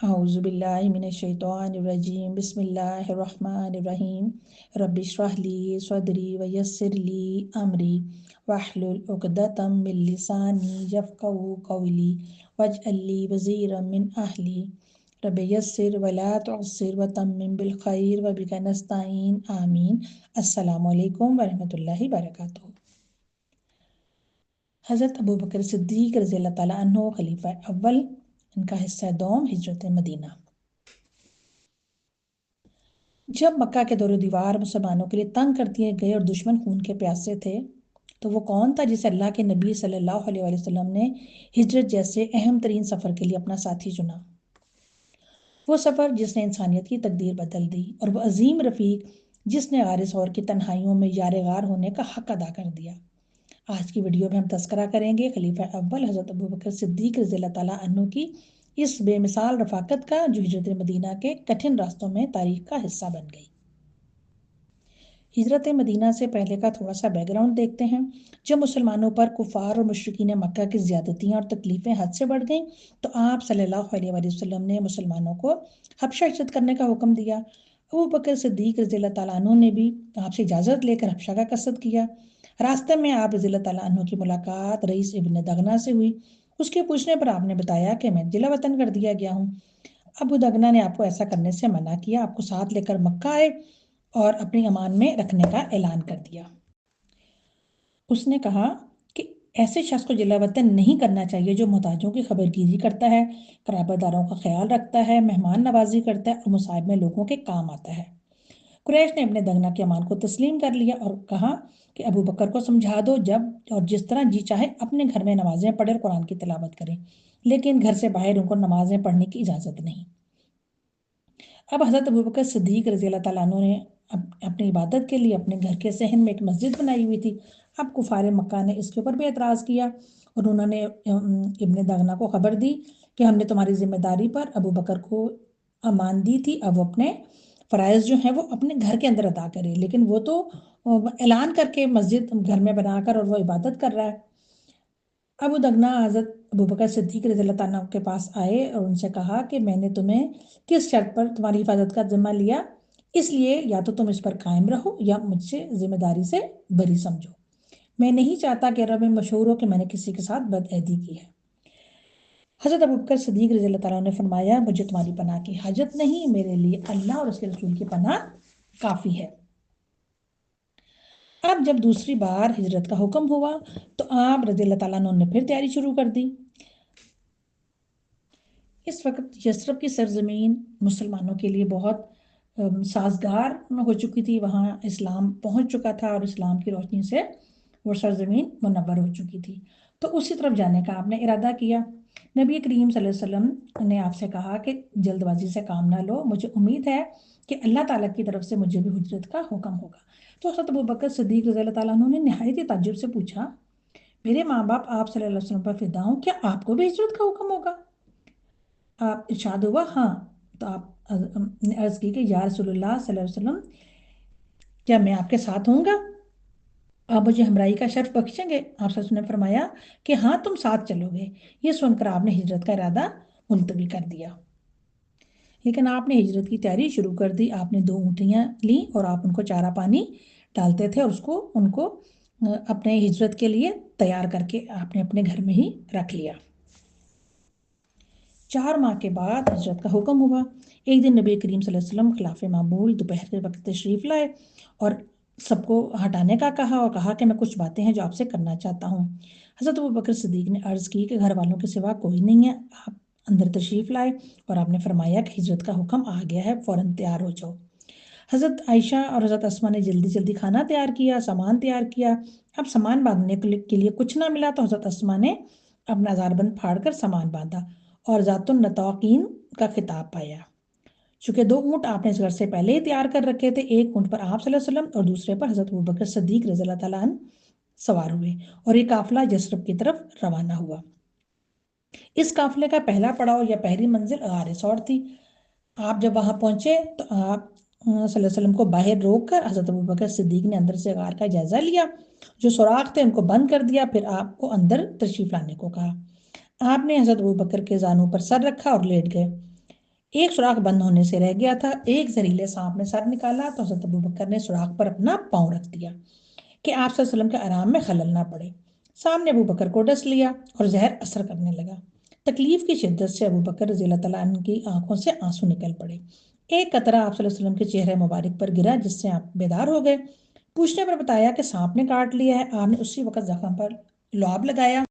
أعوذ بالله من الشيطان الرجيم بسم الله الرحمن الرحيم رب اشرح لي صدري ويسر لي أمري واحلل عقدة من لساني يفقهوا قولي واجعل لي وزيرا من أهلي رب يسر ولا تعسر وتمم بالخير وبك نستعين آمين السلام علیکم ورحمۃ اللہ وبرکاتہ۔ حضرت ابو بکر صدیق رضی اللہ تعالیٰ عنہ خلیفہ اول، ان کا حصہ دوم ہجرت مدینہ۔ جب مکہ کے دور و دیوار مسلمانوں کے لیے تنگ کر دیے گئے اور دشمن خون کے پیاسے تھے تو وہ کون تھا جسے اللہ کے نبی صلی اللہ علیہ وآلہ وسلم نے ہجرت جیسے اہم ترین سفر کے لیے اپنا ساتھی چنا؟ وہ سفر جس نے انسانیت کی تقدیر بدل دی، اور وہ عظیم رفیق جس نے غار ثور کی تنہائیوں میں یار غار ہونے کا حق ادا کر دیا۔ آج کی ویڈیو میں ہم تذکرہ کریں گے خلیفہ اول حضرت ابو بکر صدیق رضی اللہ تعالیٰ عنہ کی اس بے مثال رفاقت کا، جو ہجرت مدینہ کے کٹھن راستوں میں تاریخ کا حصہ بن گئی۔ ہجرت مدینہ سے پہلے کا تھوڑا سا بیک گراؤنڈ دیکھتے ہیں۔ جب مسلمانوں پر کفار اور مشرکین مکہ کی زیادتیاں اور تکلیفیں حد سے بڑھ گئیں تو آپ صلی اللہ علیہ وآلہ وسلم نے مسلمانوں کو حبشہ ہجرت کرنے کا حکم دیا۔ ابو بکر صدیق رضی اللہ تعالیٰ عنہ نے بھی آپ سے اجازت لے کر حبشہ کا قصد کیا۔ راستے میں آپ رضی اللہ تعالیٰ عنہ کی ملاقات رئیس ابن دغنہ سے ہوئی۔ اس کے پوچھنے پر آپ نے بتایا کہ میں جلا وطن کر دیا گیا ہوں۔ ابو دغنہ نے آپ کو ایسا کرنے سے منع کیا، آپ کو ساتھ لے کر مکہ آئے اور اپنی امان میں رکھنے کا اعلان کر دیا۔ اس نے کہا کہ ایسے شخص کو جلا وطن نہیں کرنا چاہیے جو محتاجوں کی خبر گیری کرتا ہے، قرابت داروں کا خیال رکھتا ہے، مہمان نوازی کرتا ہے اور مصائب میں لوگوں کے کام آتا ہے۔ قریش نے ابن دغنہ کے امان کو تسلیم کر لیا اور کہا کہ ابو بکر کو سمجھا دو جب اور جس طرح جی چاہے اپنے گھر میں نمازیں پڑھے اور قرآن کی تلاوت کریں، لیکن گھر سے باہر ان کو نمازیں پڑھنے کی اجازت نہیں۔ اب حضرت ابو بکر صدیق رضی اللہ تعالیٰ عنہ نے اپنی عبادت کے لیے اپنے گھر کے صحن میں ایک مسجد بنائی ہوئی تھی۔ اب کفار مکہ نے اس کے اوپر بھی اعتراض کیا اور انہوں نے ابن دغنہ کو خبر دی کہ ہم نے تمہاری ذمہ داری پر ابو بکر کو امان دی تھی، اب وہ اپنے فرائض جو ہیں وہ اپنے گھر کے اندر ادا کرے، لیکن وہ تو اعلان کر کے مسجد گھر میں بنا کر اور وہ عبادت کر رہا ہے۔ ابو دغنہ حضرت ابو بکر صدیق رضی اللہ تعالیٰ کے پاس آئے اور ان سے کہا کہ میں نے تمہیں کس شرط پر تمہاری حفاظت کا ذمہ لیا، اس لیے یا تو تم اس پر قائم رہو یا مجھ سے ذمہ داری سے بری سمجھو۔ میں نہیں چاہتا کہ عرب میں مشہور ہو کہ میں نے کسی کے ساتھ بدعہدی کی ہے۔ حضرت ابو بکر صدیق رضی اللہ تعالیٰ نے فرمایا مجھے تمہاری پناہ کی حاجت نہیں، میرے لیے اللہ اور اس کے رسول کی پناہ کافی ہے۔ اب جب دوسری بار ہجرت کا حکم ہوا تو آپ رضی اللہ تعالیٰ عنہ نے پھر تیاری شروع کر دی۔ اس وقت یثرب کی سرزمین مسلمانوں کے لیے بہت سازگار ہو چکی تھی، وہاں اسلام پہنچ چکا تھا اور اسلام کی روشنی سے وہ سرزمین منور ہو چکی تھی، تو اسی طرف جانے کا آپ نے ارادہ کیا۔ نبی کریم صلی اللہ علیہ وسلم نے آپ سے کہا کہ جلد بازی سے کام نہ لو، مجھے امید ہے کہ اللہ تعالیٰ کی طرف سے مجھے بھی ہجرت کا حکم ہوگا۔ تو حضرت ابو بکر صدیق رضی اللہ تعالیٰ عنہ نے نہایت ہی تعجب سے پوچھا میرے ماں باپ آپ صلی اللہ علیہ وسلم پر فدا ہوں، کیا آپ کو بھی ہجرت کا حکم ہوگا؟ آپ ارشاد ہوا ہاں، تو آپ نے عرض کی کہ یا رسول اللہ صلی اللہ علیہ وسلم کیا میں آپ کے ساتھ ہوں گا؟ آپ مجھے ہمراہی کا شرف بخشیں گے؟ آپ صلی اللہ علیہ وسلم نے فرمایا کہ ہاں تم ساتھ چلو گے۔ یہ سن کر آپ نے ہجرت کا ارادہ ملتوی کر دیا، لیکن آپ نے ہجرت کی تیاری شروع کر دی۔ آپ نے 2 اونٹیاں لیں اور آپ ان کو چارہ پانی ڈالتے تھے اور ان کو اپنے ہجرت کے لیے تیار کر کے آپ نے اپنے گھر میں ہی رکھ لیا۔ 4 ماہ کے بعد ہجرت کا حکم ہوا۔ ایک دن نبی کریم صلی اللہ علیہ وسلم خلاف معمول دوپہر کے وقت تشریف لائے اور سب کو ہٹانے کا کہا اور کہا کہ میں کچھ باتیں ہیں جو آپ سے کرنا چاہتا ہوں۔ حضرت ابو بکر صدیق نے عرض کی کہ گھر والوں کے سوا کوئی نہیں ہے۔ آپ اندر تشریف لائے اور آپ نے فرمایا کہ ہجرت کا حکم آ گیا ہے، فوراً تیار ہو جاؤ۔ حضرت عائشہ اور حضرت اسماء نے جلدی جلدی کھانا تیار کیا، سامان تیار کیا۔ اب سامان باندھنے کے لیے کچھ نہ ملا تو حضرت اسماء نے اپنا زاربند پھاڑ کر سامان باندھا اور ذات النطاقین کا خطاب پایا۔ چونکہ 2 اونٹ آپ نے اس گھر سے پہلے ہی تیار کر رکھے تھے، ایک اونٹ پر آپ صلی اللہ علیہ وسلم اور دوسرے پر حضرت ابو بکر صدیق رضی اللہ تعالیٰ عنہ سوار ہوئے اور یہ قافلہ یثرب کی طرف روانہ ہوا۔ اس قافلے کا پہلا پڑاؤ یا پہلی منزل غار ثور تھی۔ آپ جب وہاں پہنچے تو آپ صلی اللہ علیہ وسلم کو باہر روک کر حضرت ابو بکر صدیق نے اندر سے غار کا جائزہ لیا، جو سوراخ تھے ان کو بند کر دیا، پھر آپ کو اندر تشریف لانے کو کہا۔ آپ نے حضرت ابو بکر کے زانوں پر سر رکھا اور لیٹ گئے۔ ایک سوراخ بند ہونے سے رہ گیا تھا، ایک زہریلے سانپ نے سر نکالا تو حضرت ابوبکر نے سوراخ پر اپنا پاؤں رکھ دیا کہ آپ صلی اللہ علیہ وسلم کے آرام میں خلل نہ پڑے۔ سامنے ابوبکر کو ڈس لیا اور زہر اثر کرنے لگا۔ تکلیف کی شدت سے ابوبکر رضی اللہ تعالیٰ عنہ کی آنکھوں سے آنسو نکل پڑے۔ ایک قطرہ آپ صلی اللہ علیہ وسلم کے چہرے مبارک پر گرا، جس سے آپ بیدار ہو گئے۔ پوچھنے پر بتایا کہ سانپ نے کاٹ لیا ہے۔ آپ نے اسی وقت زخم پر لعاب لگایا،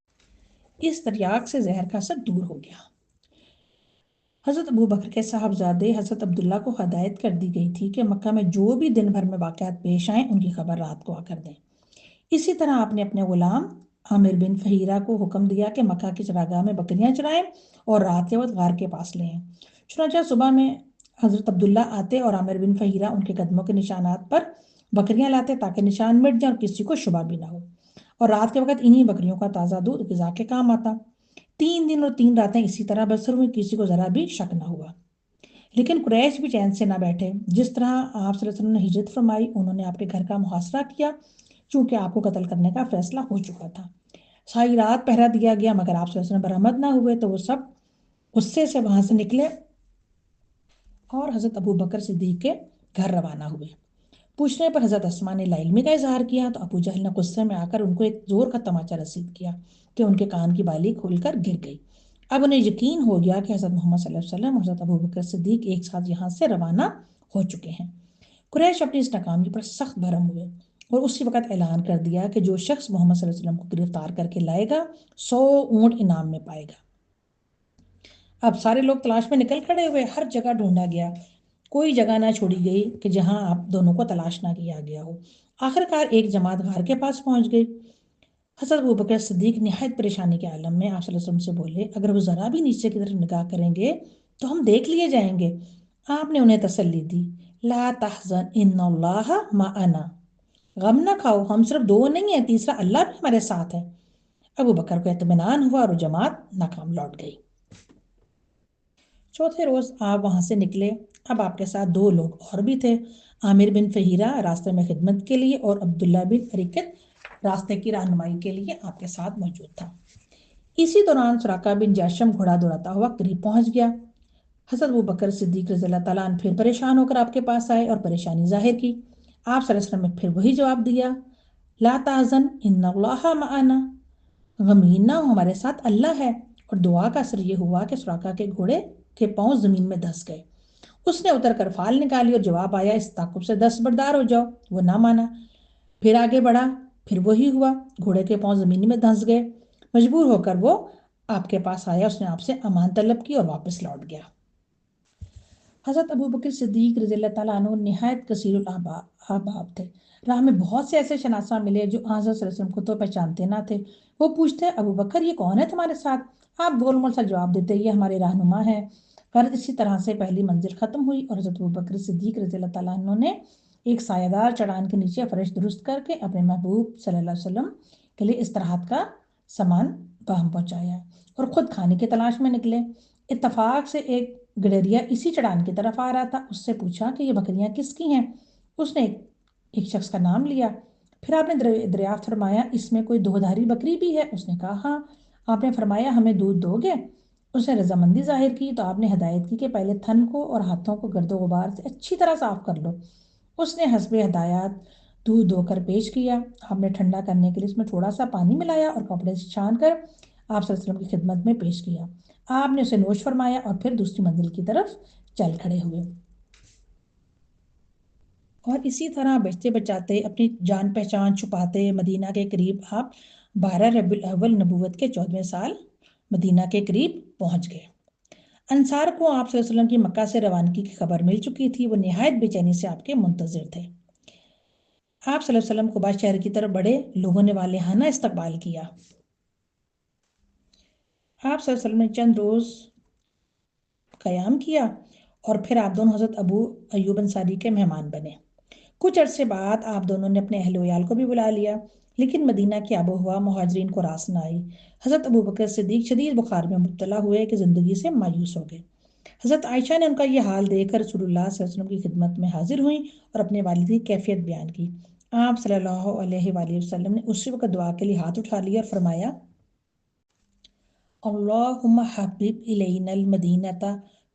اس تریاق سے زہر کا اثر دور ہو گیا۔ حضرت ابوبکر کے صاحبزادے حضرت عبداللہ کو ہدایت کر دی گئی تھی کہ مکہ میں جو بھی دن بھر میں واقعات پیش آئیں ان کی خبر رات کو آ کر دیں۔ اسی طرح آپ نے اپنے غلام عامر بن فہیرہ کو حکم دیا کہ مکہ کی چراگاہ میں بکریاں چرائیں اور رات کے وقت غار کے پاس لیں۔ چنانچہ صبح میں حضرت عبداللہ آتے اور عامر بن فہیرہ ان کے قدموں کے نشانات پر بکریاں لاتے تاکہ نشان مٹ جائیں اور کسی کو شبہ بھی نہ ہو، اور رات کے وقت انہی بکریوں کا تازہ دودھ غذا کے کام آتا۔ 3 دن اور 3 راتیں اسی طرح بسر ہوئی، کسی کو ذرا بھی شک نہ ہوا۔ لیکن قریش بھی چین سے نہ بیٹھے۔ جس طرح آپ صلی اللہ علیہ وسلم نے ہجرت فرمائی، انہوں نے آپ کے گھر کا محاصرہ کیا، چونکہ آپ کو قتل کرنے کا فیصلہ ہو چکا تھا۔ ساری رات پہرا دیا گیا، مگر آپ صلی اللہ علیہ وسلم برآمد نہ ہوئے تو وہ سب غصے سے وہاں سے نکلے اور حضرت ابوبکر صدیق کے گھر روانہ ہوئے۔ پوچھنے پر حضرت اسماء نے لاعلمی کا اظہار کیا تو ابو جہل نے غصے میں آ کر ان کو ایک زور کا تماچا رسید کیا کہ ان کے کان کی بالی کھول کر گر گئی۔ اب انہیں یقین ہو گیا کہ حضرت محمد صلی اللہ علیہ وسلم اور حضرت ابوبکر صدیق ایک ساتھ یہاں سے روانہ ہو چکے ہیں۔ قریش اپنی اس ناکامی پر سخت بھرم ہوئے اور اسی وقت اعلان کر دیا کہ جو شخص محمد صلی اللہ علیہ وسلم کو گرفتار کر کے لائے گا 100 اونٹ انعام میں پائے گا۔ اب سارے لوگ تلاش میں نکل کھڑے ہوئے، ہر جگہ ڈھونڈا گیا، کوئی جگہ نہ چھوڑی گئی کہ جہاں آپ دونوں کو تلاش نہ کیا گیا ہو۔ آخرکار ایک جماعت غار کے پاس پہنچ گئی۔ حضرت ابوبکر صدیق نہایت پریشانی کے عالم میں آپ صلی اللہ علیہ وسلم سے بولے، اگر وہ ذرا بھی نیچے کی طرف نگاہ کریں گے تو ہم دیکھ لیے جائیں گے۔ آپ نے انہیں تسلی دی، لا تحزن ان اللہ معنا، غم نہ کھاؤ، ہم صرف 2 نہیں ہیں، تیسرا اللہ بھی ہمارے ساتھ ہے۔ ابوبکر کو اطمینان ہوا اور وہ جماعت ناکام لوٹ گئی۔ چوتھے روز آپ وہاں سے نکلے۔ اب آپ کے ساتھ 2 لوگ اور بھی تھے، عامر بن فہیرہ راستے میں خدمت کے لیے اور عبداللہ بن اریکت راستے کی رہنمائی کے لیے آپ کے ساتھ موجود تھا۔ اسی دوران سراقہ بن جاشم گھوڑا دوڑاتا ہوا قریب پہنچ گیا۔ حضرت ابوبکر صدیق رضی اللہ تعالیٰ عنہ پھر پریشان ہو کر آپ کے پاس آئے اور پریشانی ظاہر کی۔ آپ صلی اللہ علیہ وسلم نے پھر وہی جواب دیا، لا تحزن ان اللہ معنا، غمگین نہ ہو، ہمارے ساتھ اللہ ہے۔ اور دعا کا اثر یہ ہوا کہ سراقہ کے گھوڑے کے پاؤں زمین میں دھس گئے۔ اس نے اتر کر فال نکالی اور جواب آیا، اس تعاقب سے دستبردار ہو جاؤ۔ وہ نہ مانا، پھر آگے بڑھا، پھر وہی ہوا، گھوڑے کے پاؤں زمین میں دھنس گئے۔ مجبور ہو کر وہ آپ کے پاس آیا، اس نے آپ سے امان طلب کی اور واپس لوٹ گیا۔ حضرت ابوبکر صدیق رضی اللہ تعالیٰ عنہ نہایت کثیر الاحباب تھے۔ راہ میں بہت سے ایسے شناسہ ملے جو حضرت صلی اللہ علیہ وسلم کو تو پہچانتے نہ تھے۔ وہ پوچھتے، ابوبکر یہ کون ہے تمہارے ساتھ؟ آپ گول مول سا جواب دیتے، یہ ہمارے رہنما ہے۔ غرض اسی طرح سے پہلی منزل ختم ہوئی اور حضرت ابوبکر صدیق رضی اللہ تعالیٰ عنہ نے ایک سایہ دار چڑھان کے نیچے فرش درست کر کے اپنے محبوب صلی اللہ علیہ وسلم کے لیے استراحت کا سامان باہم پہنچایا اور خود کھانے کی تلاش میں نکلے۔ اتفاق سے ایک گڈریا اسی چڑھان کی طرف آ رہا تھا۔ اس سے پوچھا کہ یہ بکریاں کس کی ہیں؟ اس نے ایک شخص کا نام لیا۔ پھر آپ نے دریافت فرمایا، اس میں کوئی دودھاری بکری بھی ہے؟ اس نے کہا ہاں۔ آپ نے فرمایا، ہمیں دودھ دو گے؟ اس نے رضامندی ظاہر کی تو آپ نے ہدایت کی کہ پہلے تھن کو اور ہاتھوں کو گرد و غبار سے اچھی طرح صاف کر لو۔ اس نے حسب ہدایات دودھ دو کر پیش کیا۔ آپ نے ٹھنڈا کرنے کے لیے اس میں تھوڑا سا پانی ملایا اور کپڑے سے چھان کر آپ صلی اللہ علیہ وسلم کی خدمت میں پیش کیا۔ آپ نے اسے نوش فرمایا اور پھر دوسری منزل کی طرف چل کھڑے ہوئے۔ اور اسی طرح بچتے بچاتے اپنی جان پہچان چھپاتے مدینہ کے قریب آپ 12 ربیع الاول نبوت کے 14ویں سال مدینہ کے قریب پہنچ گئے۔ انصار کو آپ صلی اللہ علیہ وسلم کی مکہ سے روانگی کی خبر مل چکی تھی۔ وہ نہایت بے چینی سے آپ کے منتظر تھے۔ آپ صلی اللہ علیہ وسلم قبا شہر کی طرف بڑے لوگوں نے والہانہ استقبال کیا۔ آپ صلی اللہ علیہ وسلم نے چند روز قیام کیا اور پھر آپ دونوں حضرت ابو ایوب انصاری کے مہمان بنے۔ کچھ عرصے بعد آپ دونوں نے اپنے اہل ویال کو بھی بلا لیا، لیکن مدینہ کی آب و ہوا مہاجرین کو راس نہ آئی۔ حضرت ابوبکر صدیق شدید بخار میں مبتلا ہوئے کہ زندگی سے مایوس ہو گئے۔ حضرت عائشہ نے ان کا یہ حال دیکھ کر رسول اللہ صلی اللہ علیہ وسلم کی خدمت میں حاضر ہوئیں اور اپنے والد کی کیفیت بیان کی۔ آپ صلی اللہ علیہ وآلہ وسلم نے اسی وقت دعا کے لیے ہاتھ اٹھا لیا اور فرمایا، اللہم حبب الینا المدینۃ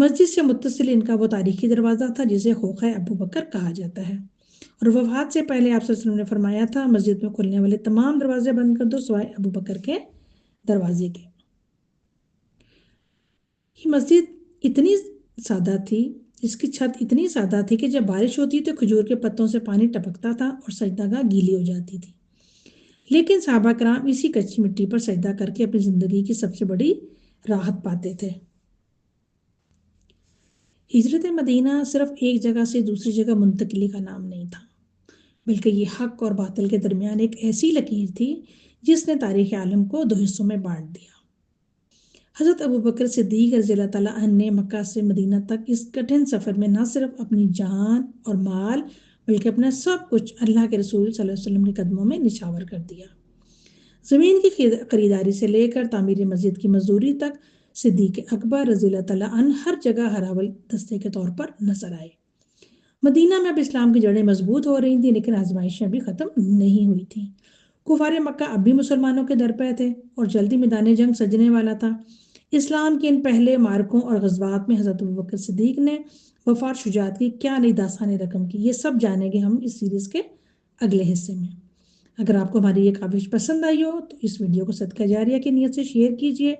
مسجد سے متصل ان کا وہ تاریخی دروازہ تھا جسے خوخہ ابو بکر کہا جاتا ہے، اور وفات سے پہلے آپ صلی اللہ علیہ وسلم نے فرمایا تھا مسجد میں کھلنے والے تمام دروازے بند کر دو سوائے ابو بکر کے دروازے کے۔ یہ مسجد اتنی سادہ تھی، اس کی چھت اتنی سادہ تھی کہ جب بارش ہوتی تو کھجور کے پتوں سے پانی ٹپکتا تھا اور سجدہ گاہ گیلی ہو جاتی تھی، لیکن صحابہ کرام اسی کچی مٹی پر سجدہ کر کے اپنی زندگی کی سب سے بڑی راحت پاتے تھے۔ ہجرت مدینہ صرف ایک جگہ سے دوسری جگہ منتقلی کا نام نہیں تھا، بلکہ یہ حق اور باطل کے درمیان ایک ایسی لکیر تھی جس نے تاریخ عالم کو دو حصوں میں بانٹ دیا۔ حضرت ابوبکر صدیق رضی اللہ تعالیٰ عنہ نے مکہ سے مدینہ تک اس کٹھن سفر میں نہ صرف اپنی جان اور مال بلکہ اپنا سب کچھ اللہ کے رسول صلی اللہ علیہ وسلم کے قدموں میں نچھاور کر دیا۔ زمین کی خریداری سے لے کر تعمیر مسجد کی مزدوری تک صدیق اکبر رضی اللہ تعالیٰ عنہ ہر جگہ ہراول دستے کے طور پر نظر آئے۔ مدینہ میں اب اسلام کی جڑیں مضبوط ہو رہی تھیں، لیکن آزمائشیں ابھی ختم نہیں ہوئی تھیں۔ کفار مکہ اب بھی مسلمانوں کے در پہ تھے اور جلدی میدان جنگ سجنے والا تھا۔ اسلام کے ان پہلے مارکوں اور غزوات میں حضرت ابوبکر صدیق نے وفا شجاعت کی کیا نئی داستانیں رقم کی، یہ سب جانیں گے ہم اس سیریز کے اگلے حصے میں۔ اگر آپ کو ہماری یہ کاوش پسند آئی ہو تو اس ویڈیو کو صدقہ جاریہ کی نیت سے شیئر کیجیے،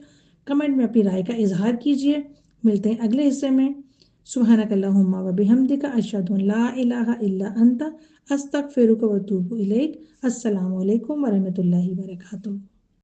کمنٹ میں اپنی رائے کا اظہار کیجیے۔ ملتے ہیں اگلے حصے میں۔ سبحانک اللہم و بحمدک، اشہد ان لا الہ الا انت، استغفرک و اتوب الیک۔ السلام علیکم ورحمۃ اللہ وبرکاتہ۔